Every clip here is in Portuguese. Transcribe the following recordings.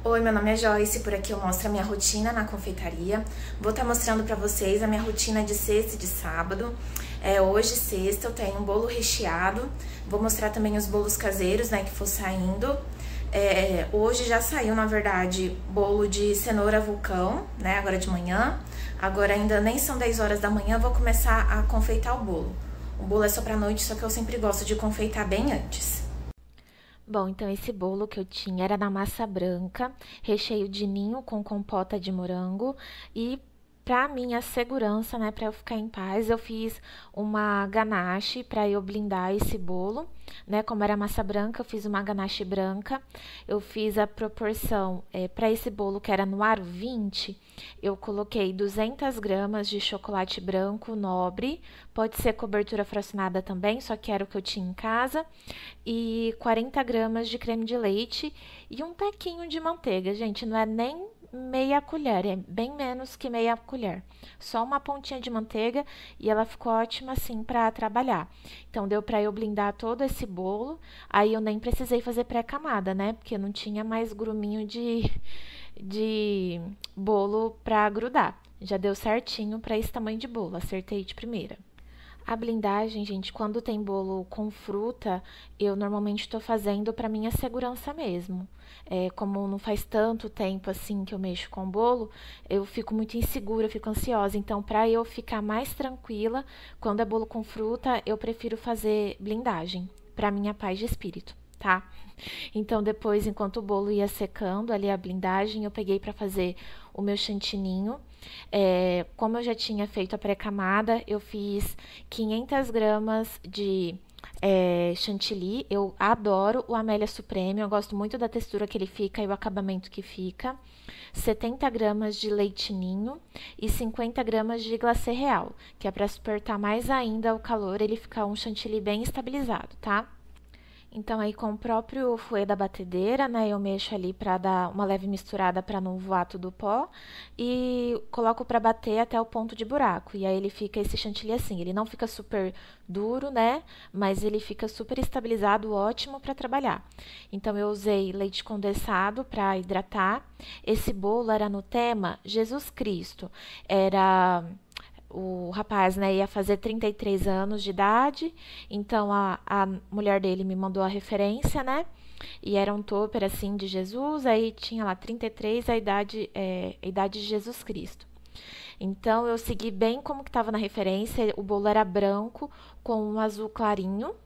Oi, meu nome é Joyce, por aqui eu mostro a minha rotina na confeitaria. Vou estar mostrando pra vocês a minha rotina de sexta e de sábado. Hoje, sexta, eu tenho um bolo recheado. Vou mostrar também os bolos caseiros, né, que for saindo. Hoje já saiu, na verdade, bolo de cenoura vulcão, né, agora de manhã. Agora ainda nem são 10 horas da manhã, vou começar a confeitar o bolo. O bolo é só pra noite, só que eu sempre gosto de confeitar bem antes. Bom, então esse bolo que eu tinha era na massa branca, recheio de ninho com compota de morango e para minha segurança, né, para eu ficar em paz, eu fiz uma ganache para eu blindar esse bolo, né? Como era massa branca, eu fiz uma ganache branca. Eu fiz a proporção para esse bolo que era no aro 20, eu coloquei 200 gramas de chocolate branco nobre, pode ser cobertura fracionada também, só que era o que eu tinha em casa, e 40 gramas de creme de leite e um tequinho de manteiga. Gente, não é nem meia colher, é bem menos que meia colher. Só uma pontinha de manteiga e ela ficou ótima assim para trabalhar. Então deu para eu blindar todo esse bolo. Aí eu nem precisei fazer pré-camada, né? Porque não tinha mais gruminho de bolo para grudar. Já deu certinho para esse tamanho de bolo. Acertei de primeira. A blindagem, gente, quando tem bolo com fruta, eu normalmente estou fazendo para minha segurança mesmo. Como não faz tanto tempo assim que eu mexo com bolo, eu fico muito insegura, fico ansiosa. Então, para eu ficar mais tranquila, quando é bolo com fruta, eu prefiro fazer blindagem, para minha paz de espírito, tá? Então, depois, enquanto o bolo ia secando ali a blindagem, eu peguei para fazer o meu chantininho. Como eu já tinha feito a pré-camada, eu fiz 500 gramas de chantilly. Eu adoro o Amélia Supreme, eu gosto muito da textura que ele fica e o acabamento que fica. 70 gramas de leite ninho e 50 gramas de glacê real, que é para suportar mais ainda o calor, ele ficar um chantilly bem estabilizado, tá? Então, aí com o próprio fouet da batedeira, né, eu mexo ali para dar uma leve misturada para não voar tudo o pó e coloco para bater até o ponto de buraco. E aí ele fica esse chantilly assim, ele não fica super duro, né, mas ele fica super estabilizado, ótimo para trabalhar. Então, eu usei leite condensado para hidratar. Esse bolo era no tema Jesus Cristo. O rapaz, né, ia fazer 33 anos de idade, então a mulher dele me mandou a referência, né, e era um topper, assim, de Jesus, aí tinha lá 33, a idade de Jesus Cristo. Então, eu segui bem como que estava na referência, o bolo era branco com um azul clarinho.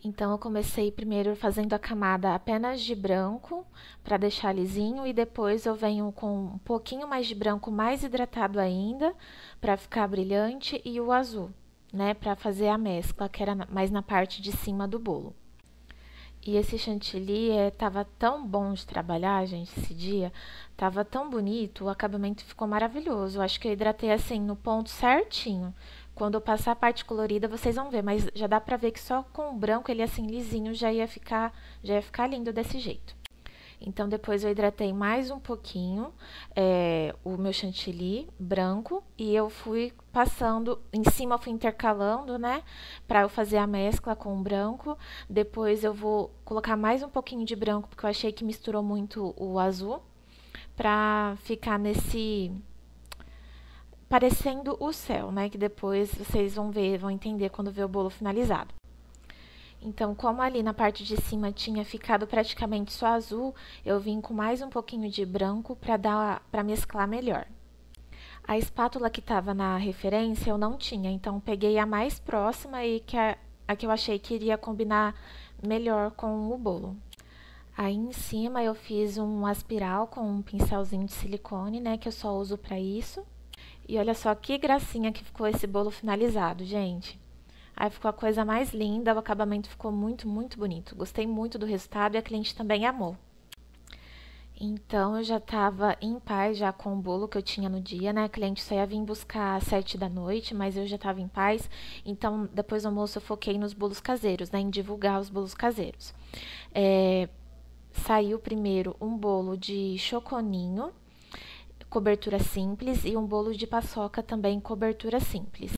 Então, eu comecei primeiro fazendo a camada apenas de branco, para deixar lisinho, e depois eu venho com um pouquinho mais de branco, mais hidratado ainda, para ficar brilhante, e o azul, né, para fazer a mescla, que era mais na parte de cima do bolo. E esse chantilly tava tão bom de trabalhar, gente, esse dia. Tava tão bonito, o acabamento ficou maravilhoso. Eu acho que eu hidratei assim no ponto certinho. Quando eu passar a parte colorida, vocês vão ver, mas já dá pra ver que só com o branco ele assim lisinho já ia ficar lindo desse jeito. Então, depois eu hidratei mais um pouquinho o meu chantilly branco e eu fui passando, em cima eu fui intercalando, né, para eu fazer a mescla com o branco. Depois eu vou colocar mais um pouquinho de branco, porque eu achei que misturou muito o azul, para ficar nesse parecendo o céu, né, que depois vocês vão ver, vão entender quando ver o bolo finalizado. Então, como ali na parte de cima tinha ficado praticamente só azul, eu vim com mais um pouquinho de branco para mesclar melhor. A espátula que estava na referência eu não tinha, então peguei a mais próxima e a que eu achei que iria combinar melhor com o bolo. Aí em cima eu fiz um aspiral com um pincelzinho de silicone, né, que eu só uso para isso. E olha só que gracinha que ficou esse bolo finalizado, gente. Aí ficou a coisa mais linda, o acabamento ficou muito, muito bonito. Gostei muito do resultado e a cliente também amou. Então, eu já estava em paz já com o bolo que eu tinha no dia, né? A cliente só ia vir buscar às 7 da noite, mas eu já estava em paz. Então, depois do almoço, eu foquei nos bolos caseiros, né? Em divulgar os bolos caseiros. Saiu primeiro um bolo de choconinho, cobertura simples, e um bolo de paçoca também, cobertura simples.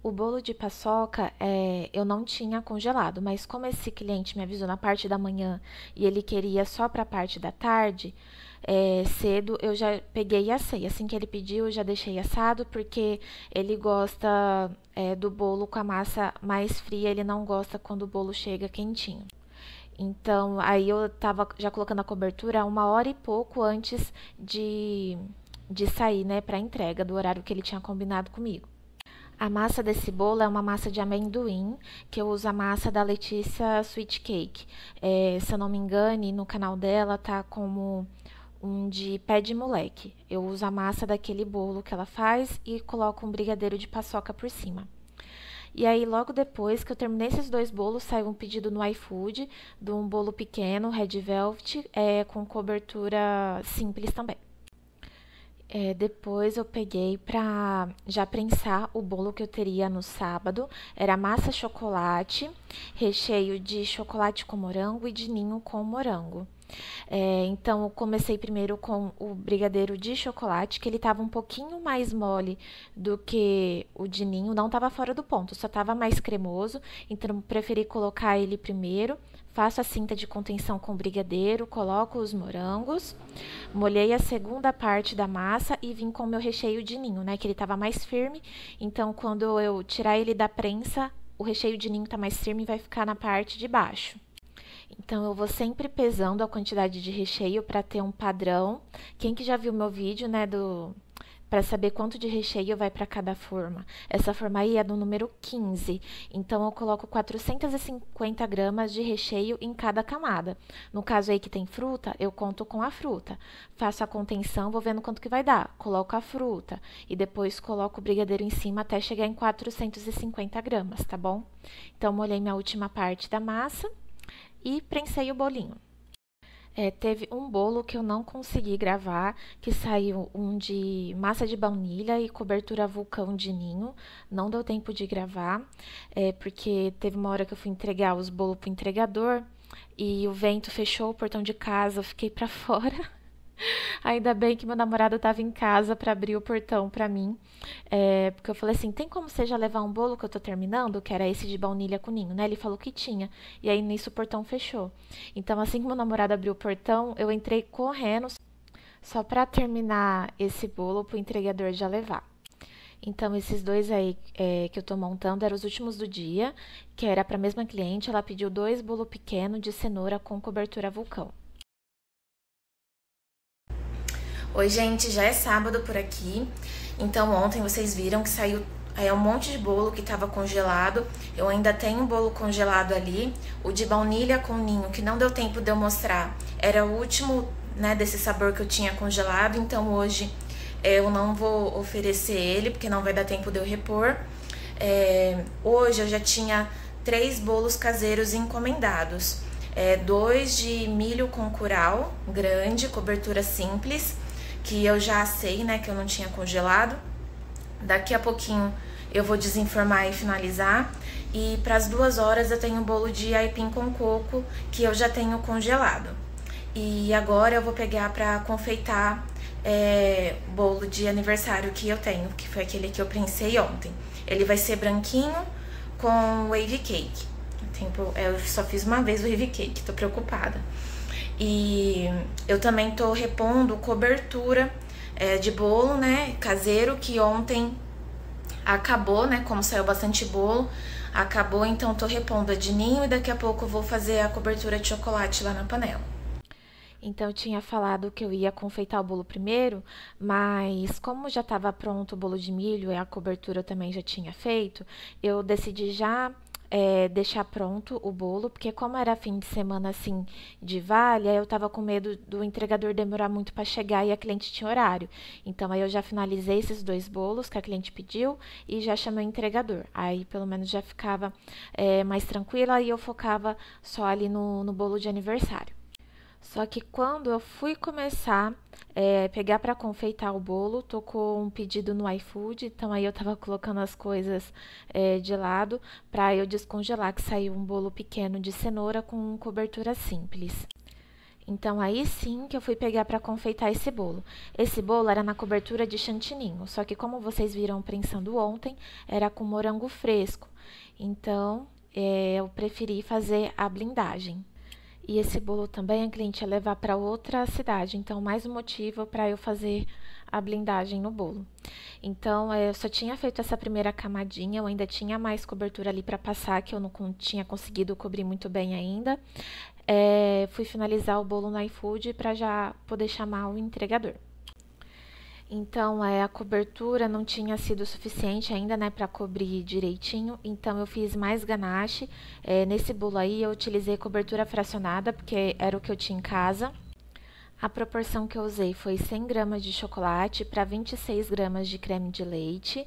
O bolo de paçoca eu não tinha congelado, mas como esse cliente me avisou na parte da manhã e ele queria só para a parte da tarde, cedo eu já peguei e assei. Assim que ele pediu, eu já deixei assado, porque ele gosta do bolo com a massa mais fria, ele não gosta quando o bolo chega quentinho. Então, aí eu tava já colocando a cobertura 1 hora e pouco antes de sair, né, para entrega do horário que ele tinha combinado comigo. A massa desse bolo é uma massa de amendoim, que eu uso a massa da Letícia Sweet Cake. Se eu não me engane, no canal dela tá como um de pé de moleque. Eu uso a massa daquele bolo que ela faz e coloco um brigadeiro de paçoca por cima. E aí, logo depois que eu terminei esses dois bolos, saiu um pedido no iFood de um bolo pequeno, Red Velvet, com cobertura simples também. Depois eu peguei pra já prensar o bolo que eu teria no sábado. Era massa chocolate, recheio de chocolate com morango e de ninho com morango. Então eu comecei primeiro com o brigadeiro de chocolate, que ele estava um pouquinho mais mole do que o de ninho, não estava fora do ponto, só estava mais cremoso, então eu preferi colocar ele primeiro. Faço a cinta de contenção com o brigadeiro, coloco os morangos, molhei a segunda parte da massa e vim com o meu recheio de ninho, né, que ele estava mais firme, então quando eu tirar ele da prensa, o recheio de ninho está mais firme e vai ficar na parte de baixo. Então, eu vou sempre pesando a quantidade de recheio para ter um padrão. Quem que já viu meu vídeo, né, para saber quanto de recheio vai para cada forma. Essa forma aí é do número 15. Então, eu coloco 450 gramas de recheio em cada camada. No caso aí que tem fruta, eu conto com a fruta. Faço a contenção, vou vendo quanto que vai dar. Coloco a fruta e depois coloco o brigadeiro em cima até chegar em 450 gramas, tá bom? Então, molhei minha última parte da massa e prensei o bolinho. Teve um bolo que eu não consegui gravar, que saiu um de massa de baunilha e cobertura vulcão de ninho. Não deu tempo de gravar, porque teve uma hora que eu fui entregar os bolos pro entregador e o vento fechou o portão de casa, eu fiquei para fora. Ainda bem que meu namorado estava em casa para abrir o portão para mim, porque eu falei assim, tem como você já levar um bolo que eu tô terminando, que era esse de baunilha com ninho, né? Ele falou que tinha, e aí nisso o portão fechou. Então assim que meu namorado abriu o portão, eu entrei correndo só para terminar esse bolo pro entregador já levar. Então, esses dois aí que eu tô montando eram os últimos do dia, que era para a mesma cliente, ela pediu 2 bolos pequenos de cenoura com cobertura vulcão. Oi, gente, já é sábado por aqui. Então, ontem vocês viram que saiu um monte de bolo que estava congelado. Eu ainda tenho um bolo congelado ali. O de baunilha com ninho, que não deu tempo de eu mostrar, era o último, né, desse sabor que eu tinha congelado. Então, hoje eu não vou oferecer ele, porque não vai dar tempo de eu repor. Hoje eu já tinha 3 bolos caseiros encomendados. 2 de milho com curau, grande, cobertura simples, que eu já assei, né, que eu não tinha congelado. Daqui a pouquinho eu vou desenformar e finalizar. E para as 2 horas eu tenho um bolo de aipim com coco, que eu já tenho congelado. E agora eu vou pegar para confeitar o bolo de aniversário que eu tenho, que foi aquele que eu prensei ontem. Ele vai ser branquinho com wave cake. Eu só fiz uma vez o wave cake, tô preocupada. E eu também tô repondo cobertura de bolo, né, caseiro, que ontem acabou, né, como saiu bastante bolo, acabou, então tô repondo a de ninho e daqui a pouco eu vou fazer a cobertura de chocolate lá na panela. Então, eu tinha falado que eu ia confeitar o bolo primeiro, mas como já estava pronto o bolo de milho e a cobertura eu também já tinha feito, eu decidi já deixar pronto o bolo, porque como era fim de semana assim de vale, aí eu estava com medo do entregador demorar muito para chegar e a cliente tinha horário. Então, aí eu já finalizei esses 2 bolos que a cliente pediu e já chamei o entregador. Aí, pelo menos, já ficava mais tranquila e eu focava só ali no bolo de aniversário. Só que quando eu fui começar pegar para confeitar o bolo, tocou um pedido no iFood, então aí eu tava colocando as coisas de lado para eu descongelar, que saiu um bolo pequeno de cenoura com cobertura simples. Então, aí sim que eu fui pegar para confeitar esse bolo. Esse bolo era na cobertura de chantininho, só que como vocês viram prensando ontem, era com morango fresco. Então, eu preferi fazer a blindagem. E esse bolo também a cliente ia levar para outra cidade, então mais um motivo para eu fazer a blindagem no bolo. Então, eu só tinha feito essa primeira camadinha, eu ainda tinha mais cobertura ali para passar, que eu não tinha conseguido cobrir muito bem ainda. Fui finalizar o bolo no iFood para já poder chamar o entregador. Então, a cobertura não tinha sido suficiente ainda, né, para cobrir direitinho. Então, eu fiz mais ganache. Nesse bolo aí, eu utilizei cobertura fracionada, porque era o que eu tinha em casa. A proporção que eu usei foi 100 gramas de chocolate para 26 gramas de creme de leite.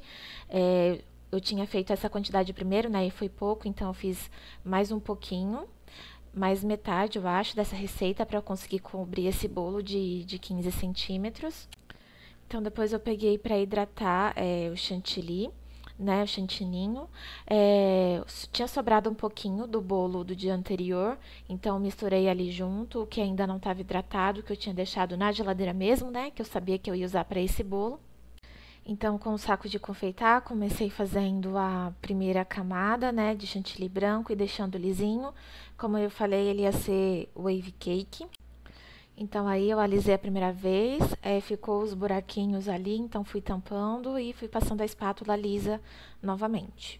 Eu tinha feito essa quantidade primeiro, né, e foi pouco, então eu fiz mais um pouquinho. Mais metade, eu acho, dessa receita para eu conseguir cobrir esse bolo de 15 centímetros. Então, depois eu peguei para hidratar o chantilly, né, o chantininho. Tinha sobrado um pouquinho do bolo do dia anterior, então misturei ali junto, o que ainda não estava hidratado, que eu tinha deixado na geladeira mesmo, né, que eu sabia que eu ia usar para esse bolo. Então, com o saco de confeitar, comecei fazendo a primeira camada, né, de chantilly branco e deixando lisinho. Como eu falei, ele ia ser wave cake. Então, aí eu alisei a primeira vez, ficou os buraquinhos ali, então fui tampando e fui passando a espátula lisa novamente.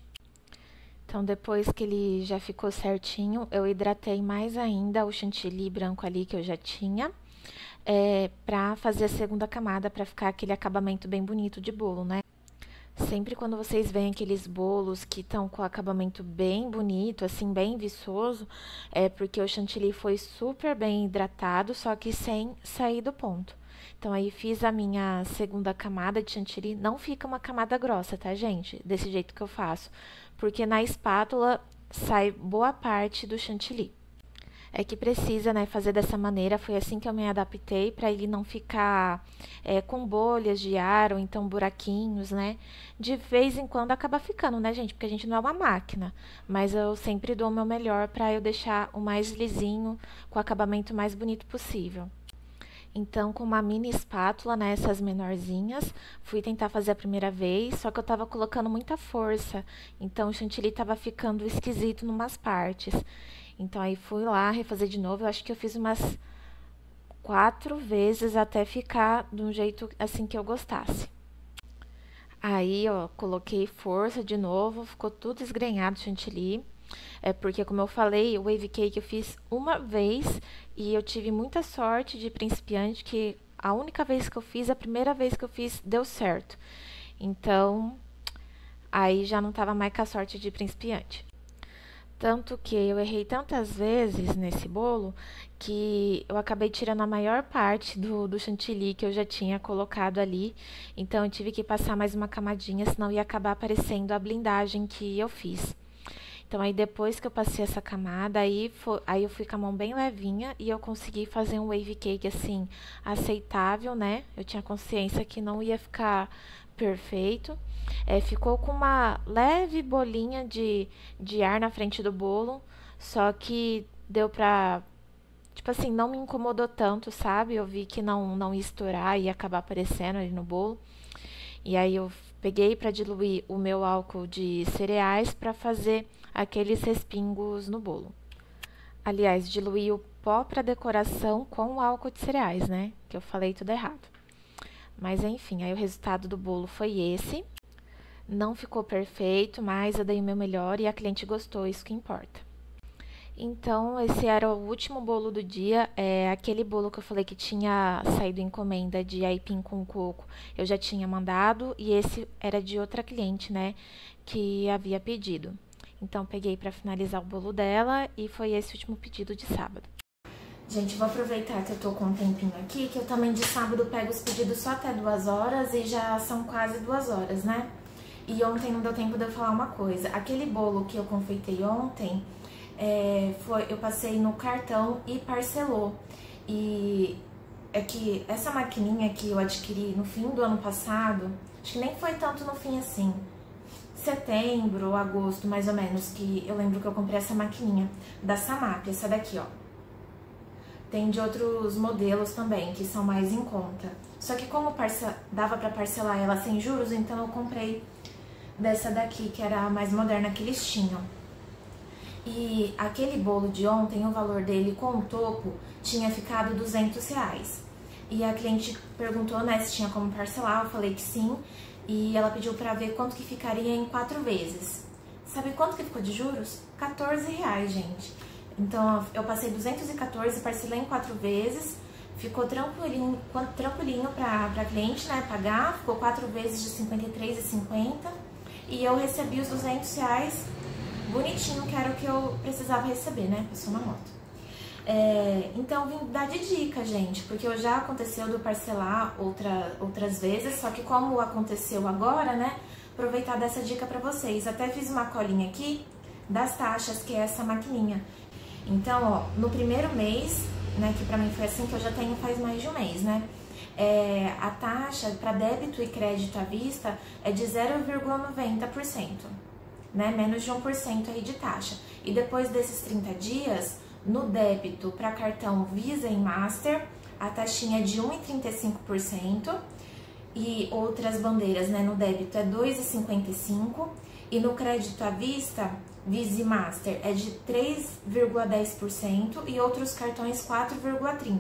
Então, depois que ele já ficou certinho, eu hidratei mais ainda o chantilly branco ali que eu já tinha. Para fazer a segunda camada, para ficar aquele acabamento bem bonito de bolo, né? Sempre quando vocês veem aqueles bolos que estão com o acabamento bem bonito, assim, bem viçoso, é porque o chantilly foi super bem hidratado, só que sem sair do ponto. Então, aí fiz a minha segunda camada de chantilly. Não fica uma camada grossa, tá, gente? Desse jeito que eu faço. Porque na espátula sai boa parte do chantilly. É que precisa, né, fazer dessa maneira. Foi assim que eu me adaptei para ele não ficar com bolhas de ar ou então buraquinhos, né? De vez em quando acaba ficando, né, gente? Porque a gente não é uma máquina. Mas eu sempre dou o meu melhor para eu deixar o mais lisinho, com o acabamento mais bonito possível. Então, com uma mini espátula, né, essas menorzinhas, fui tentar fazer a primeira vez, só que eu tava colocando muita força. Então, o chantilly tava ficando esquisito em umas partes. Então, aí fui lá refazer de novo. Eu acho que eu fiz umas 4 vezes até ficar de um jeito assim que eu gostasse. Aí, ó, coloquei força de novo, ficou tudo esgrenhado o chantilly. Porque, como eu falei, o wave cake eu fiz uma vez e eu tive muita sorte de principiante, que a única vez que eu fiz, a primeira vez que eu fiz, deu certo. Então, aí já não estava mais com a sorte de principiante. Tanto que eu errei tantas vezes nesse bolo que eu acabei tirando a maior parte do chantilly que eu já tinha colocado ali. Então, eu tive que passar mais uma camadinha, senão ia acabar aparecendo a blindagem que eu fiz. Então, aí depois que eu passei essa camada, aí eu fui com a mão bem levinha e eu consegui fazer um wave cake, assim, aceitável, né? Eu tinha consciência que não ia ficar perfeito. Ficou com uma leve bolinha de ar na frente do bolo, só que deu pra... Tipo assim, não me incomodou tanto, sabe? Eu vi que não ia estourar e ia acabar aparecendo ali no bolo. E aí eu peguei para diluir o meu álcool de cereais para fazer aqueles respingos no bolo. Aliás, diluí o pó para decoração com o álcool de cereais, né? Que eu falei tudo errado. Mas enfim, aí o resultado do bolo foi esse. Não ficou perfeito, mas eu dei o meu melhor e a cliente gostou, isso que importa. Então, esse era o último bolo do dia. Aquele bolo que eu falei que tinha saído encomenda de aipim com coco, eu já tinha mandado, e esse era de outra cliente, né, que havia pedido. Então, peguei para finalizar o bolo dela e foi esse o último pedido de sábado. Gente, vou aproveitar que eu tô com um tempinho aqui, que eu também de sábado pego os pedidos só até 2 horas e já são quase 2 horas, né? E ontem não deu tempo de eu falar uma coisa. Aquele bolo que eu confeitei ontem, eu passei no cartão e parcelou. E é que essa maquininha que eu adquiri no fim do ano passado, acho que nem foi tanto no fim assim, setembro, agosto, mais ou menos, que eu lembro que eu comprei essa maquininha da Samap, essa daqui, ó. tem de outros modelos também, que são mais em conta. Só que como dava pra parcelar ela sem juros, então eu comprei dessa daqui, que era a mais moderna que eles tinham. E aquele bolo de ontem, o valor dele com o topo tinha ficado R$200. E a cliente perguntou, né, se tinha como parcelar, eu falei que sim. E ela pediu pra ver quanto que ficaria em 4 vezes. Sabe quanto que ficou de juros? R$14, gente. Então eu passei 214, parcelei em 4 vezes. Ficou tranquilinho pra cliente, né, pagar. Ficou 4 vezes de R$53,50. E eu recebi os R$200 bonitinho, que era o que eu precisava receber, né? Passou na moto. Então vim dar de dica, gente, porque já aconteceu de eu parcelar outras vezes, só que como aconteceu agora, né? Aproveitar dessa dica pra vocês. Até fiz uma colinha aqui das taxas, que é essa maquininha. Então, ó, no primeiro mês, né, que pra mim foi assim, que eu já tenho faz mais de um mês, né? A taxa para débito e crédito à vista é de 0,90%, né? Menos de 1% aí de taxa. E depois desses 30 dias, no débito para cartão Visa e Master, a taxinha é de 1,35%. E outras bandeiras, né, no débito é 2,55%. E no crédito à vista, Visa e Master é de 3,10% e outros cartões 4,30%.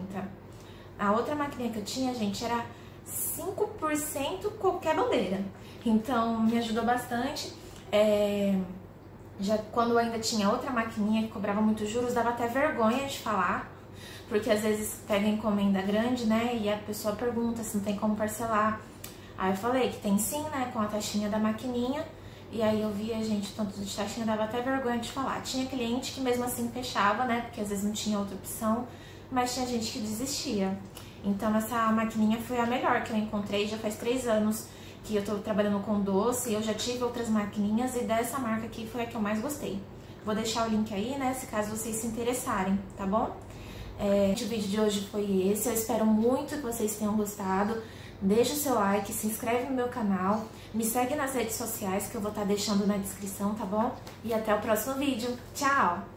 A outra maquininha que eu tinha, gente, era 5% qualquer bandeira. Então, me ajudou bastante. Já quando eu ainda tinha outra maquininha que cobrava muitos juros, dava até vergonha de falar. Porque às vezes pega encomenda grande, né, e a pessoa pergunta se não tem como parcelar. Aí eu falei que tem sim, né, com a taxinha da maquininha. E aí eu via, gente, tanto de taxinha, dava até vergonha de falar. Tinha cliente que mesmo assim fechava, né, porque às vezes não tinha outra opção. Mas tinha gente que desistia. Então essa maquininha foi a melhor que eu encontrei. Já faz 3 anos que eu tô trabalhando com doce. Eu já tive outras maquininhas e dessa marca aqui foi a que eu mais gostei. Vou deixar o link aí, né, se caso vocês se interessarem, tá bom? O vídeo de hoje foi esse. Eu espero muito que vocês tenham gostado. Deixa o seu like, se inscreve no meu canal. Me segue nas redes sociais que eu vou estar deixando na descrição, tá bom? E até o próximo vídeo. Tchau!